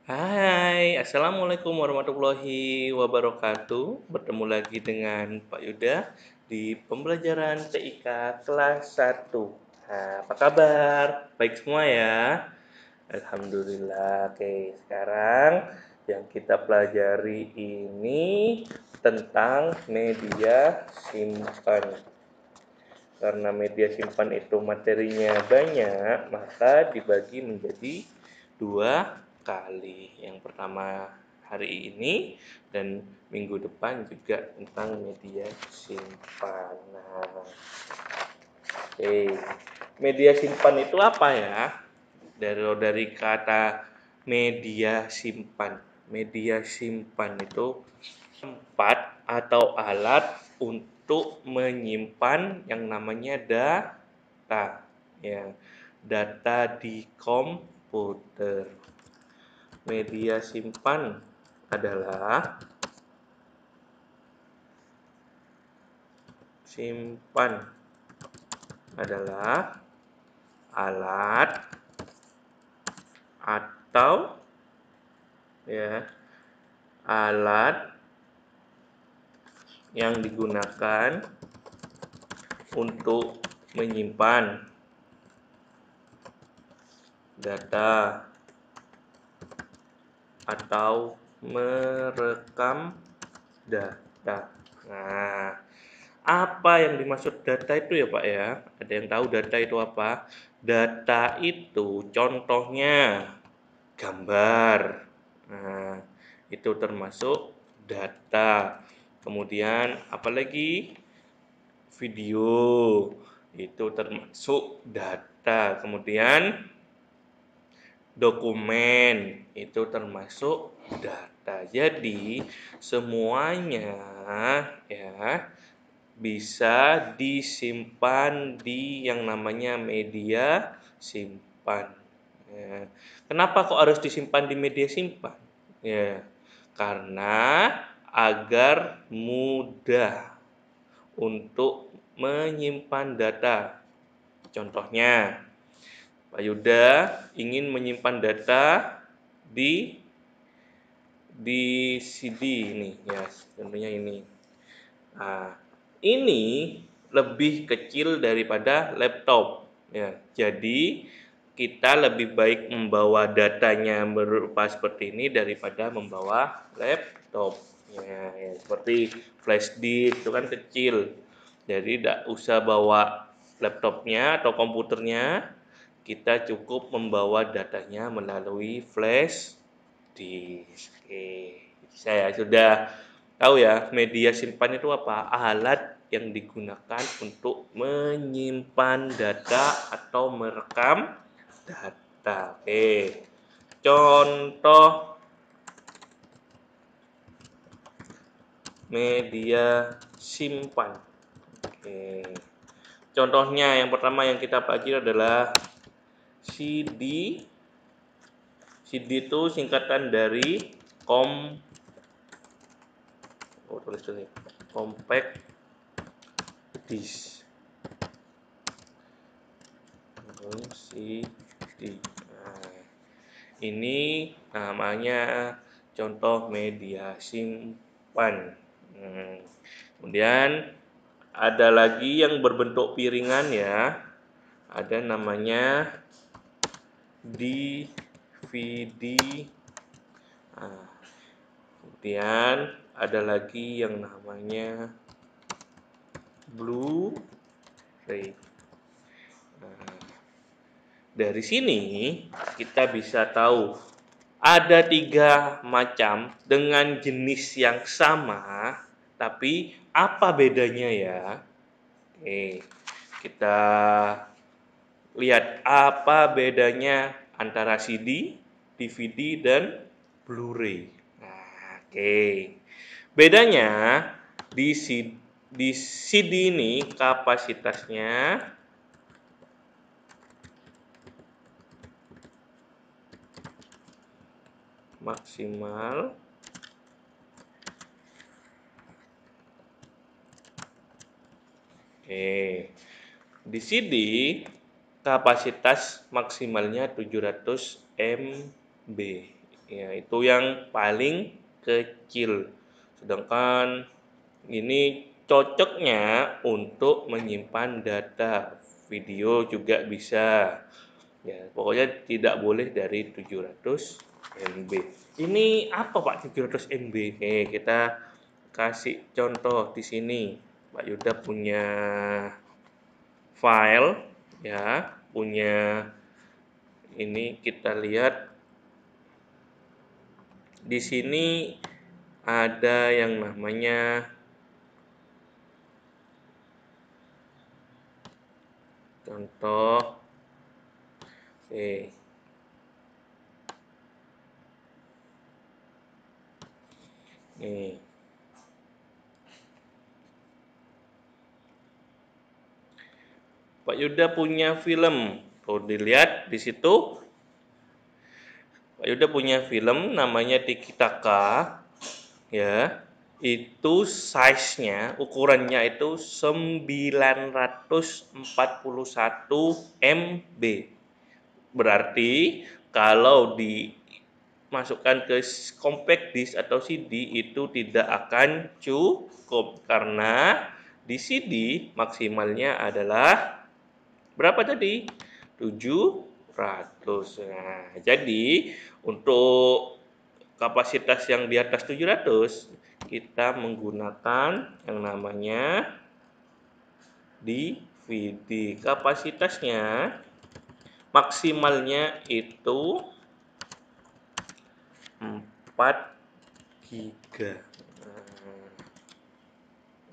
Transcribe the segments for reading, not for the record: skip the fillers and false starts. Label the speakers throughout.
Speaker 1: Hai, Assalamualaikum warahmatullahi wabarakatuh. Bertemu lagi dengan Pak Yuda di pembelajaran TIK kelas 1. Nah, apa kabar? Baik semua ya? Alhamdulillah. Oke, sekarang yang kita pelajari ini tentang media simpan. Karena media simpan itu materinya banyak, maka dibagi menjadi 2 kali. Yang pertama hari ini dan minggu depan juga tentang media simpan. Nah, media simpan itu apa ya? Dari kata media simpan. Media simpan itu tempat atau alat untuk menyimpan yang namanya data, ya, data di komputer. Media simpan adalah alat atau ya alat yang digunakan untuk menyimpan data atau merekam data. Nah, apa yang dimaksud data itu ya Pak ya? Ada yang tahu data itu apa? Data itu contohnya gambar. Nah, itu termasuk data. Kemudian apalagi video itu termasuk data. Kemudian dokumen itu termasuk data. Jadi semuanya ya bisa disimpan di yang namanya media simpan. Ya. Kenapa kok harus disimpan di media simpan? Ya, karena agar mudah untuk menyimpan data. Contohnya, Pak Yuda ingin menyimpan data di CD ini, ya, tentunya ini. Nah, ini lebih kecil daripada laptop, ya. Jadi kita lebih baik membawa datanya berupa seperti ini daripada membawa laptop. Ya, seperti flash disk itu kan kecil. Jadi tidak usah bawa laptopnya atau komputernya, kita cukup membawa datanya melalui flash disk. Oke, saya sudah tahu ya, media simpan itu apa? Alat yang digunakan untuk menyimpan data atau merekam data. Oke, contoh media simpan. Oke, contohnya yang pertama yang kita pelajari adalah CD. CD itu singkatan dari tulis dulu ya. Compact disk. CD. Nah, ini namanya contoh media simpan. Kemudian ada lagi yang berbentuk piringan ya. Ada namanya DVD. Nah, kemudian ada lagi yang namanya Blu-ray. Nah, dari sini kita bisa tahu ada 3 macam dengan jenis yang sama, tapi apa bedanya ya? Oke, kita lihat apa bedanya antara CD, DVD, dan Blu-ray. Nah, oke. Bedanya di CD ini kapasitasnya maksimal. Oke. Di CD kapasitas maksimalnya 700 MB. Ya, itu yang paling kecil. Sedangkan ini cocoknya untuk menyimpan data. Video juga bisa. Ya, pokoknya tidak boleh dari 700 MB. Ini apa Pak 700 MB? Kita kasih contoh di sini. Pak Yuda punya file ya, punya ini kita lihat di sini ada yang namanya contoh. Oke. Nih. Pak Yuda punya film. Tuh dilihat di situ. Pak Yuda punya film namanya Tiki Taka. Ya. Itu size-nya, ukurannya itu 941 MB. Berarti kalau dimasukkan ke compact disc atau CD itu tidak akan cukup karena di CD maksimalnya adalah berapa tadi? 700. Nah, jadi untuk kapasitas yang di atas 700 kita menggunakan yang namanya DVD. Kapasitasnya maksimalnya itu 4 giga.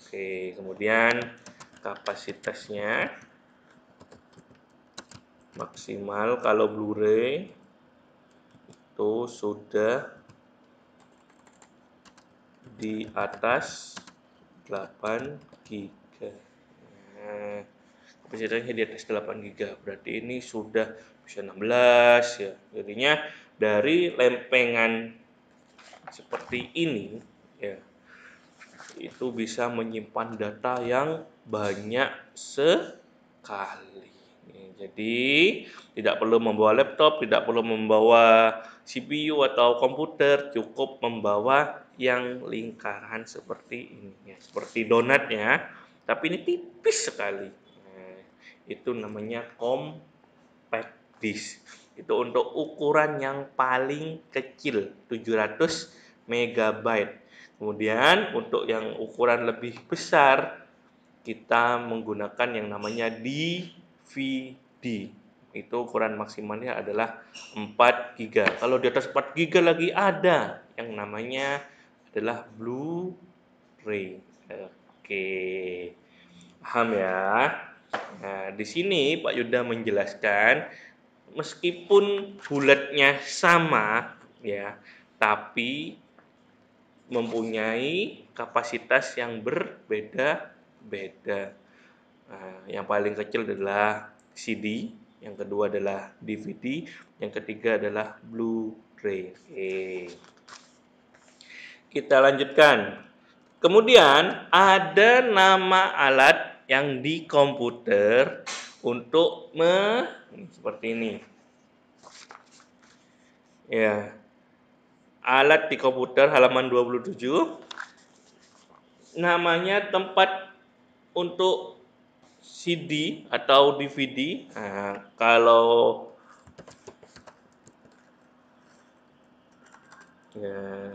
Speaker 1: Oke, kemudian kapasitasnya maksimal kalau Blu-ray itu sudah di atas 8 giga. Nah, kapasitasnya di atas 8 giga. Berarti ini sudah bisa 16 ya. Jadinya dari lempengan seperti ini ya, itu bisa menyimpan data yang banyak sekali. Jadi tidak perlu membawa laptop, tidak perlu membawa CPU atau komputer, cukup membawa yang lingkaran seperti ini ya, seperti donat ya, tapi ini tipis sekali. Nah, itu namanya compact disc. Itu untuk ukuran yang paling kecil 700 megabyte. Kemudian untuk yang ukuran lebih besar kita menggunakan yang namanya DVD. Itu ukuran maksimalnya adalah 4 giga. Kalau di atas 4 giga lagi ada yang namanya adalah Blu-ray. Oke. Paham ya? Nah, di sini Pak Yuda menjelaskan meskipun bulatnya sama ya, tapi mempunyai kapasitas yang berbeda-beda. Nah, yang paling kecil adalah CD, yang kedua adalah DVD, yang ketiga adalah Blu-ray. Oke. Kita lanjutkan. Kemudian ada nama alat yang di komputer untuk seperti ini. Ya. Alat di komputer halaman 27 namanya tempat untuk CD atau DVD. Nah, kalau ya,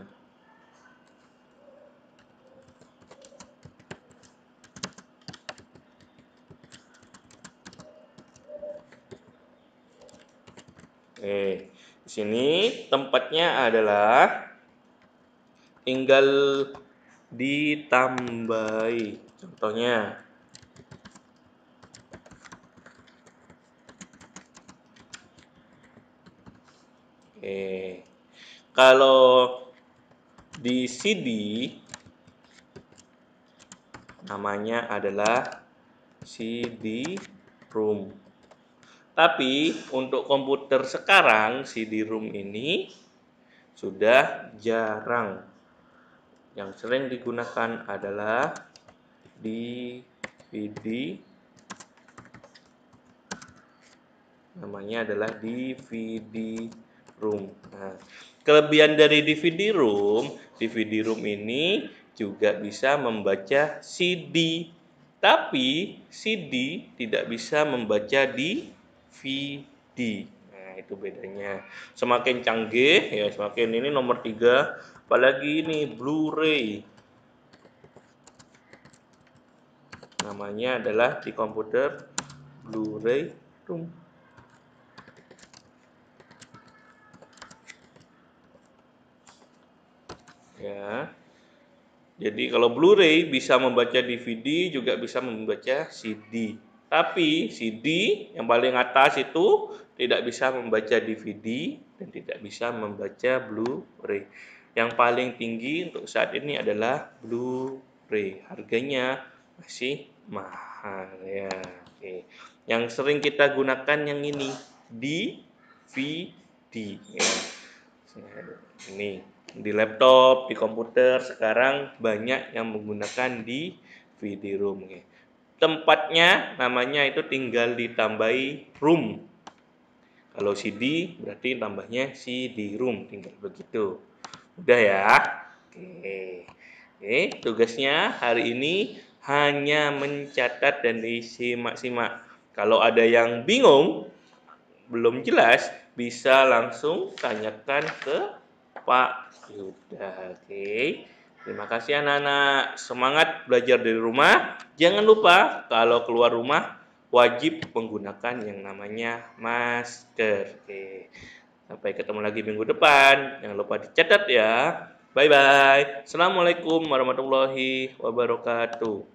Speaker 1: di sini tempatnya adalah tinggal ditambahi. Contohnya, kalau di CD namanya adalah CD-ROM. Tapi untuk komputer sekarang CD-ROM ini sudah jarang. Yang sering digunakan adalah DVD. Namanya adalah DVD room. Nah, kelebihan dari DVD room ini juga bisa membaca CD. Tapi CD tidak bisa membaca DVD. Nah, itu bedanya. Semakin canggih ya, semakin ini nomor 3, apalagi ini Blu-ray. Namanya adalah di komputer Blu-ray room. Ya. Jadi kalau Blu-ray bisa membaca DVD, juga bisa membaca CD. Tapi CD yang paling atas itu tidak bisa membaca DVD dan tidak bisa membaca Blu-ray. Yang paling tinggi untuk saat ini adalah Blu-ray. Harganya masih mahal ya. Oke. Yang sering kita gunakan yang ini, DVD ya. Ini di laptop, di komputer sekarang banyak yang menggunakan DVD room. Tempatnya namanya itu tinggal ditambahi room. Kalau CD berarti tambahnya CD room, tinggal begitu. Udah ya. Oke. Oke, tugasnya hari ini hanya mencatat dan disimak-simak. Kalau ada yang bingung, belum jelas, bisa langsung tanyakan ke Pak Yuda. Oke. Terima kasih anak-anak. Semangat belajar dari rumah. Jangan lupa kalau keluar rumah wajib menggunakan yang namanya masker. Oke. Sampai ketemu lagi minggu depan. Jangan lupa dicatat ya. Bye bye. Assalamualaikum warahmatullahi wabarakatuh.